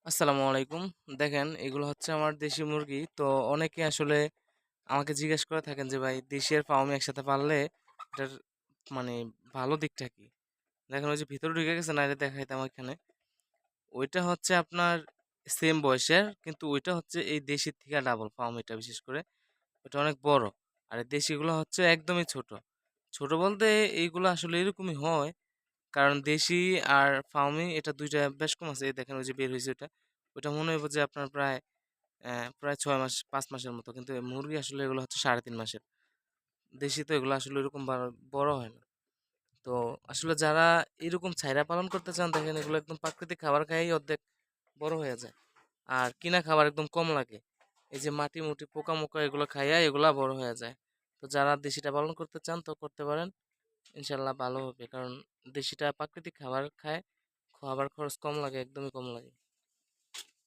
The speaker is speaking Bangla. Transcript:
আসসালামু আলাইকুম। দেখেন এগুলো হচ্ছে আমার দেশি মুরগি। তো অনেকে আসলে আমাকে জিজ্ঞেস করে থাকেন যে ভাই দেশি আর ফার্মি একসাথে পাললে এটার মানে ভালো দিকটা কি? দেখেন ওই যে ভিতরে ঢুকে গেছে না এটা দেখাইতাম ওইখানে। ওইটা হচ্ছে আপনার সেম বয়সের কিন্তু ওইটা হচ্ছে এই দেশির থেকে ডাবল ফার্মিটা বিশেষ করে। ওটা অনেক বড়। আর এই দেশিগুলো হচ্ছে একদমই ছোট। ছোট বলতে এইগুলো আসলে এরকমই হয়। কারণ দেশি আর ফার্মি এটা ২ টা বেশ কম আছে। এই দেখেন ওই যে বের হইছে ওইটা। ওইটা মনে হইব যে আপনার প্রায় ৬ মাস ৫ মাসের মতো। কিন্তু মুরগি আসলে এগুলো হচ্ছে ৩.৫ মাসের। দেশি তো এগুলো আসলে ওরকম বড় হয় না। তো আসলে যারা এরকম ছাইরা পালন করতে চান দেখেন এগুলো একদম প্রাকৃতিক খাবার খাইয়েই অর্ধেক বড় হয়ে যায়। আর কিনা খাবার একদম কম লাগে। এই যে মাটি-মুটি, পোকা-মোকা এগুলো খাইয়া এগুলা বড় হয়ে যায়। তো যারা দেশিটা পালন করতে চান তো করতে পারেন। ইনশাআল্লাহ ভালো হবে। কারণ দেশিটা প্রাকৃতিক খাবার খায়। খাবার খরচ কম লাগে, একদমই কম লাগে।